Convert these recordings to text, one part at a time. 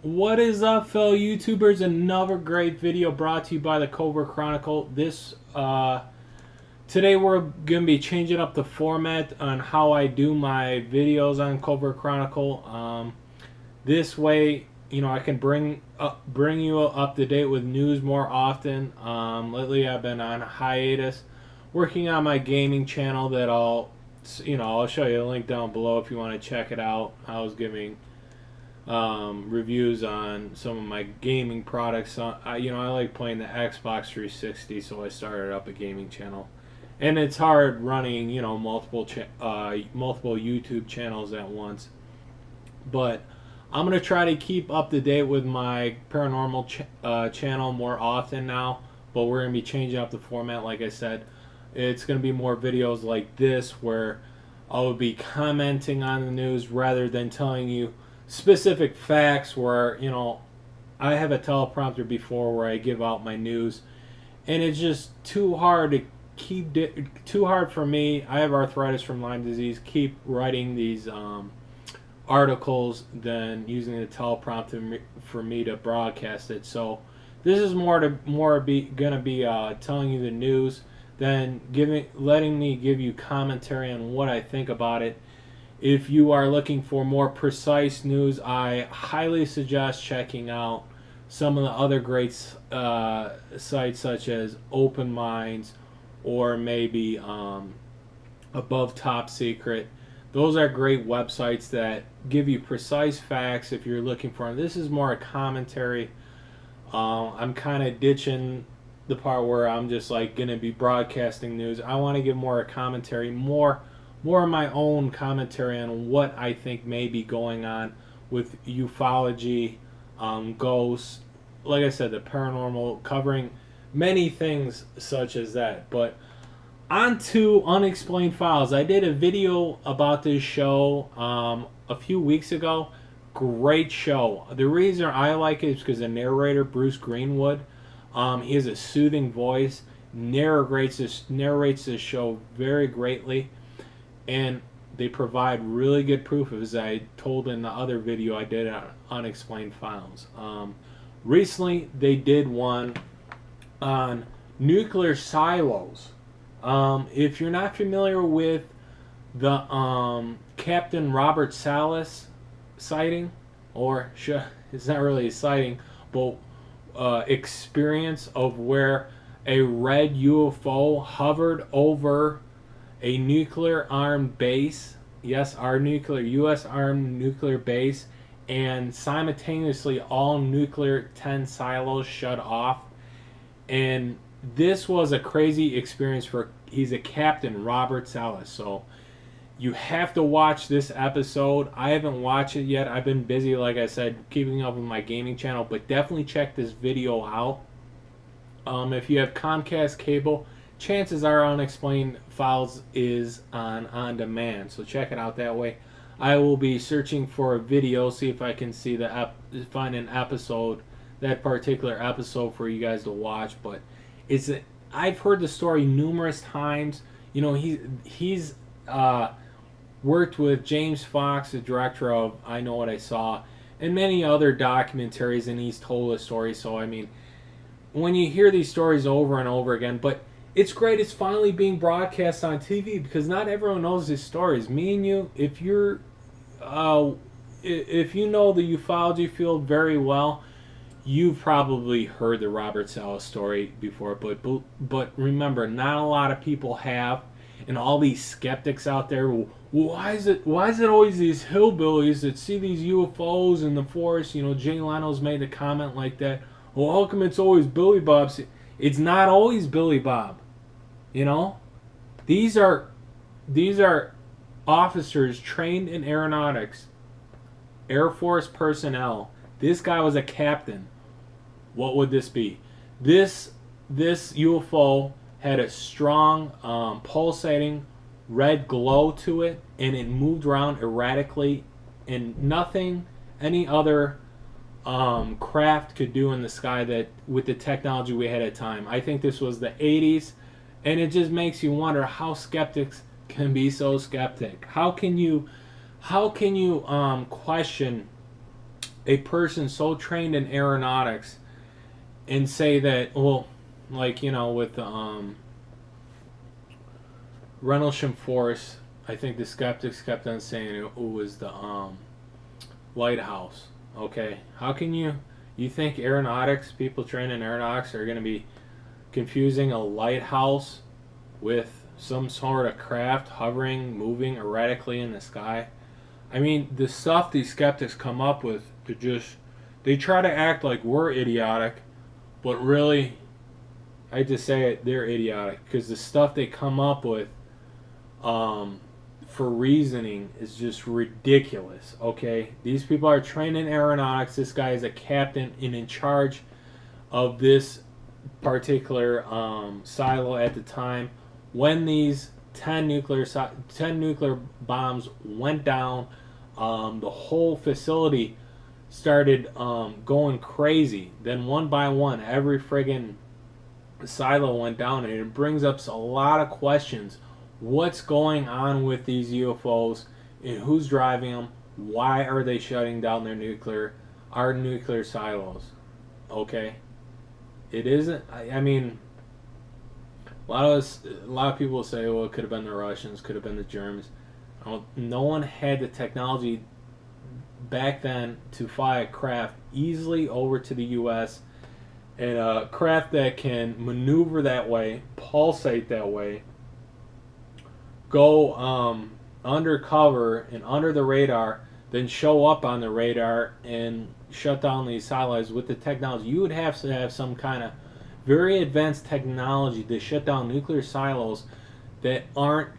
What is up, fellow YouTubers? Another great video brought to you by the Cobra Chronicle. Today we're gonna be changing up the format on how I do my videos on Cobra Chronicle. This way, I can bring you up to date with news more often. Lately, I've been on hiatus, working on my gaming channel. I'll show you a link down below if you want to check it out. I was giving reviews on some of my gaming products. I like playing the Xbox 360, so I started up a gaming channel. And it's hard running, multiple YouTube channels at once. But I'm gonna try to keep up to date with my paranormal channel more often now. But we're gonna be changing up the format, like I said. It's gonna be more videos like this where I will be commenting on the news rather than telling you specific facts. Where I have a teleprompter before where I give out my news, and it's just too hard for me. I have arthritis from Lyme disease. Keep writing these articles than using the teleprompter for me to broadcast it. So this is gonna be telling you the news, then letting me give you commentary on what I think about it. If you are looking for more precise news, I highly suggest checking out some of the other great sites such as Open Minds or maybe Above Top Secret. Those are great websites that give you precise facts if you're looking for them. This is more a commentary. I'm kind of ditching the part where I'm just like going to be broadcasting news. I want to give more a commentary, more of my own commentary on what I think may be going on with ufology, ghosts, like I said, the paranormal, covering many things such as that. But on to Unexplained Files. I did a video about this show a few weeks ago. Great show. The reason I like it is because the narrator, Bruce Greenwood, he has a soothing voice, narrates this show very greatly, and they provide really good proof, as I told in the other video I did on Unexplained Files. Recently, they did one on nuclear silos. If you're not familiar with the Captain Robert Salas sighting, or it's not really a sighting, but experience of where a red UFO hovered over a nuclear-armed base. Yes, our U.S. armed nuclear base, and simultaneously all nuclear 10 silos shut off. And this was a crazy experience he's a Captain Robert Salas. So you have to watch this episode. I haven't watched it yet. I've been busy, like I said, keeping up with my gaming channel, but definitely check this video out. If you have Comcast cable, chances are Unexplained Files is on demand, so check it out that way. I will be searching for a video, see if I can find an episode, that particular episode for you guys to watch. But I've heard the story numerous times. He's worked with James Fox, the director of I Know What I Saw, and many other documentaries, and he's told a story. So I mean, when you hear these stories over and over again, but it's great it's finally being broadcast on TV, because not everyone knows these stories. Me and you, if you know the ufology field very well, you've probably heard the Robert Salas story before. But remember, not a lot of people have, and all these skeptics out there. Why is it always these hillbillies that see these UFOs in the forest? Jay Leno's made a comment like that. Well, how come it's always Billy Bob? It's not always Billy Bob. These are officers trained in aeronautics, Air Force personnel. This guy was a captain. What would this be? This UFO had a strong pulsating red glow to it, and it moved around erratically, and nothing any other craft could do in the sky that with the technology we had at the time. I think this was the 80s, and it just makes you wonder how skeptics can be so skeptic. How can you question a person so trained in aeronautics and say that, well, like, you know, with the Rendlesham Force, I think the skeptics kept on saying it was the lighthouse. Okay, how can you think aeronautics, people trained in aeronautics, are going to be confusing a lighthouse with some sort of craft hovering, moving erratically in the sky? I mean, the stuff these skeptics come up with, they try to act like we're idiotic, but really, I hate to say it, they're idiotic, because the stuff they come up with for reasoning is just ridiculous. Okay, these people are trained in aeronautics. This guy is a captain and in charge of this particular silo at the time when these 10 nuclear bombs went down. The whole facility started going crazy. Then one by one, every friggin' silo went down, and it brings up a lot of questions. What's going on with these UFOs, and who's driving them? Why are they shutting down our nuclear silos? Okay, it isn't. I mean, a lot of people say, well, it could have been the Russians, could have been the Germans. No one had the technology back then to fly a craft easily over to the U.S. and a craft that can maneuver that way, pulsate that way, go undercover and under the radar, then show up on the radar and shut down these silos with the technology. You would have to have some kind of very advanced technology to shut down nuclear silos that aren't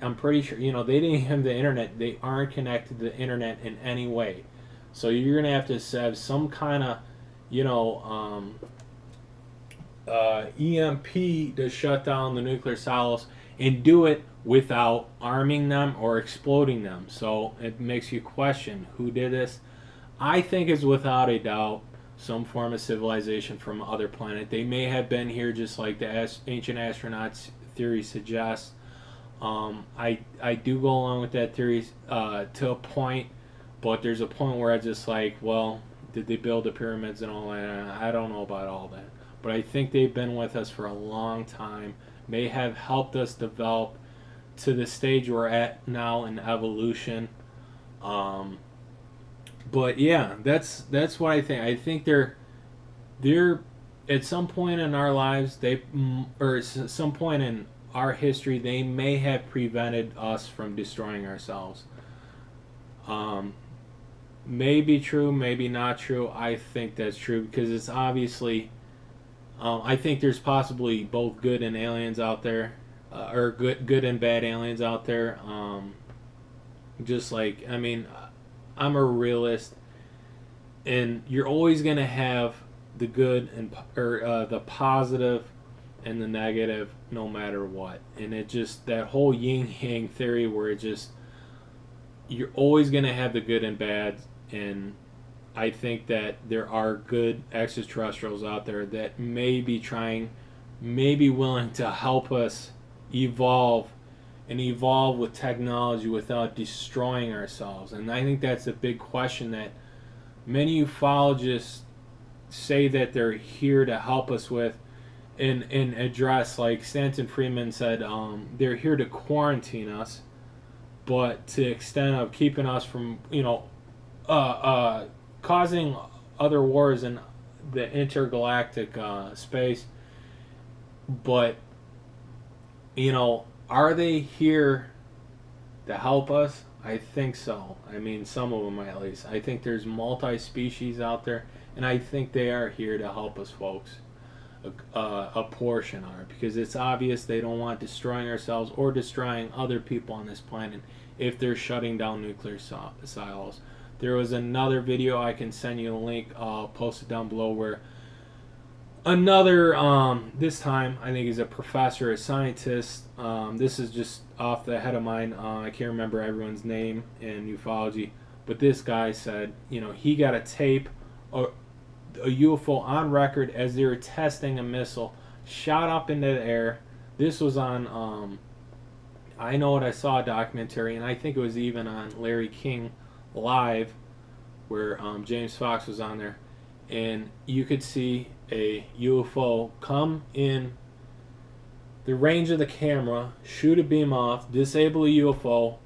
I'm pretty sure, you know, they didn't have the internet. They aren't connected to the internet in any way. So you're going to have some kind of, you know, EMP to shut down the nuclear silos, and do it without arming them or exploding them. So it makes you question who did this. I think it's without a doubt some form of civilization from another planet. They may have been here just like the ancient astronauts theory suggests. I do go along with that theory to a point, but there's a point where I just like, well, did they build the pyramids and all that? I don't know about all that. But I think they've been with us for a long time, may have helped us develop to the stage we're at now in evolution. But yeah, that's what I think. I think they're at some point in our lives, or some point in our history, they may have prevented us from destroying ourselves. Maybe true, maybe not true. I think that's true because it's obviously. I think there's possibly both good and aliens out there, or good and bad aliens out there. Just like, I mean, I'm a realist, and you're always gonna have the good and the positive and the negative, no matter what. And it just, that whole yin yang theory where it just, you're always gonna have the good and bad. And I think that there are good extraterrestrials out there that may be willing to help us evolve with technology without destroying ourselves. And I think that's a big question that many ufologists say that they're here to help us with and address. Like Stanton Friedman said, they're here to quarantine us, but to the extent of keeping us from, you know, causing other wars in the intergalactic space. But, you know, are they here to help us? I think so. I mean, some of them at least. I think there's multi-species out there, and I think they are here to help us, folks. A portion are, because it's obvious they don't want destroying ourselves or destroying other people on this planet if they're shutting down nuclear silos. There was another video, I can send you a link, I'll post it down below, where another, this time, I think he's a professor, a scientist, this is just off the head of mine, I can't remember everyone's name in ufology, but this guy said, you know, he got a tape, a UFO on record as they were testing a missile, shot up into the air. This was on, I Know What I Saw documentary, and I think it was even on Larry King Live, where James Fox was on there, and you could see a UFO come in the range of the camera, shoot a beam off, disable a UFO.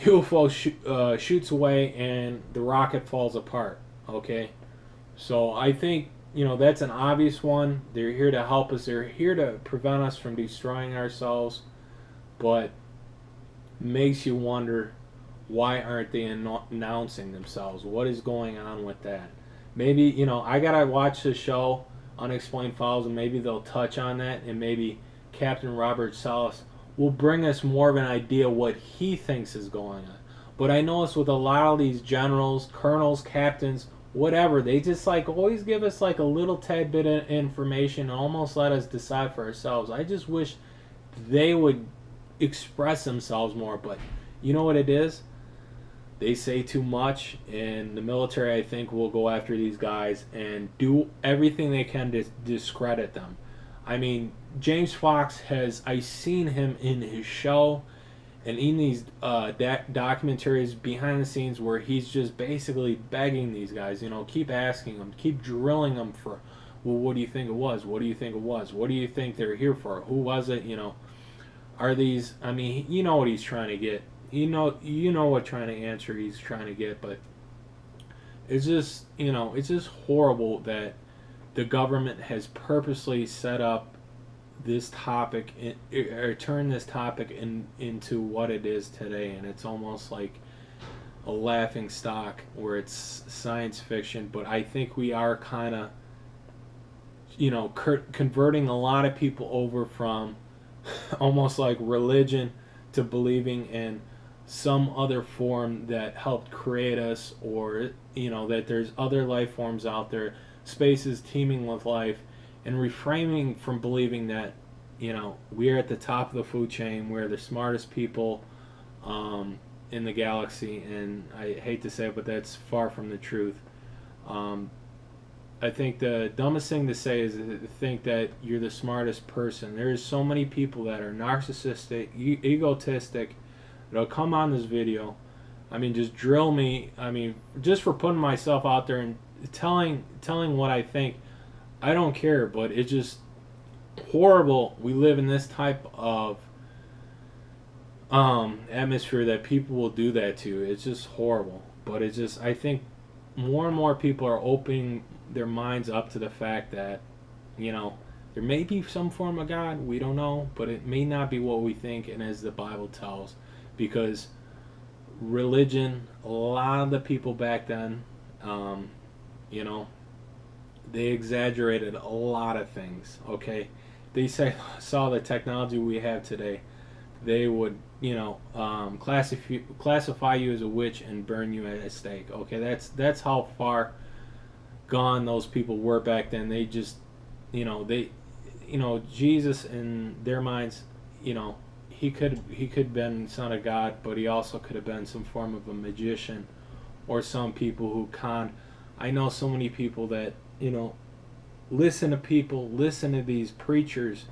UFO shoots away, and the rocket falls apart. Okay, so I think that's an obvious one. They're here to help us. They're here to prevent us from destroying ourselves, but makes you wonder, why aren't they announcing themselves? What is going on with that? Maybe I gotta watch the show Unexplained Files, and maybe they'll touch on that, and maybe Captain Robert Salas will bring us more of an idea what he thinks is going on. But I notice with a lot of these generals, colonels, captains, whatever, they just always give us a little tad bit of information and almost let us decide for ourselves. I just wish they would express themselves more, but you know what it is? They say too much, and the military, I think, will go after these guys and do everything they can to discredit them. I mean, James Fox I've seen him in his show and in these documentaries behind the scenes where he's just basically begging these guys, keep asking them, keep drilling them for, well, what do you think it was? What do you think it was? What do you think they're here for? Who was it? Are these, I mean, you know what he's trying to get. You know what trying to answer he's trying to get, but it's just, it's just horrible that the government has purposely set up this topic or turned this topic into what it is today, and it's almost like a laughing stock where it's science fiction. But I think we are kind of converting a lot of people over from almost like religion to believing in some other form that helped create us, or that there's other life forms out there, spaces teeming with life, and reframing from believing that we're at the top of the food chain, we're the smartest people in the galaxy. And I hate to say it, but that's far from the truth. I think the dumbest thing to say is to think that you're the smartest person. There's so many people that are narcissistic, egotistic, that'll come on this video. I mean, just drill me. I mean, just for putting myself out there and telling what I think. I don't care, but it's just horrible. We live in this type of atmosphere that people will do that to. It's just horrible. But it's just, I think more and more people are opening their minds up to the fact that there may be some form of God, we don't know, but it may not be what we think and as the Bible tells, because religion, a lot of the people back then, they exaggerated a lot of things. Okay, they saw the technology we have today, they would classify you as a witch and burn you at a stake. Okay, that's how far gone those people were back then. They just Jesus in their minds, he could have been son of God, but he also could have been some form of a magician, or some people who con. I know so many people that listen to these preachers,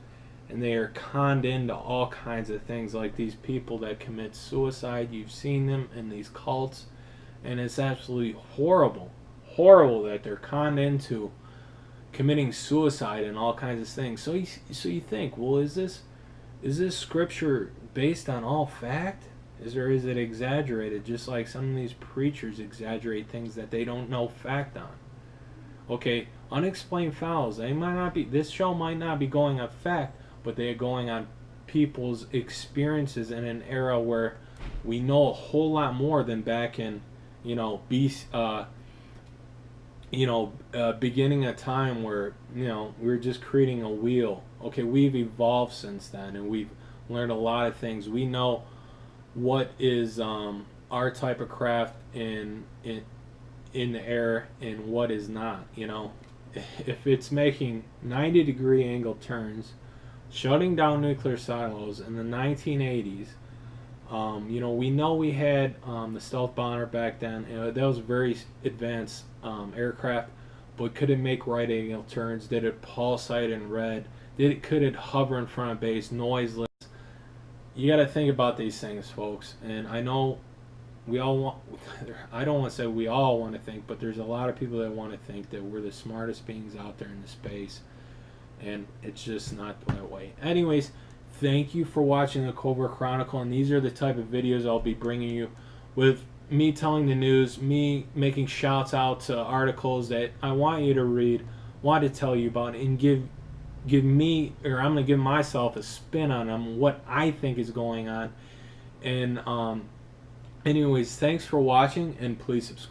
and they are conned into all kinds of things, like these people that commit suicide. You've seen them in these cults, and it's absolutely horrible that they're conned into committing suicide and all kinds of things. So you think, well, is this scripture based on all fact? Is it exaggerated, just like some of these preachers exaggerate things that they don't know fact on? Okay, Unexplained Files, this show might not be going on fact, but they are going on people's experiences in an era where we know a whole lot more than back in beginning a time where we were just creating a wheel. Okay, we've evolved since then, and we've learned a lot of things. We know what is our type of craft in the air and what is not. If it's making 90-degree angle turns, shutting down nuclear silos in the 1980s. We know we had the stealth bomber back then. That was very advanced aircraft, but could it make right angle turns? Did it pulsate in red? Could it hover in front of base, noiseless? You got to think about these things, folks. And I know we all want, I don't want to say we all want to think, but there's a lot of people that want to think that we're the smartest beings out there in the space, and it's just not that way. Anyways, thank you for watching the Cobra Chronicle, and these are the type of videos I'll be bringing you, with me telling the news, me making shouts out to articles that I want you to read, want to tell you about, and give me, or I'm going to give myself a spin on them, what I think is going on. And anyways, thanks for watching, and please subscribe.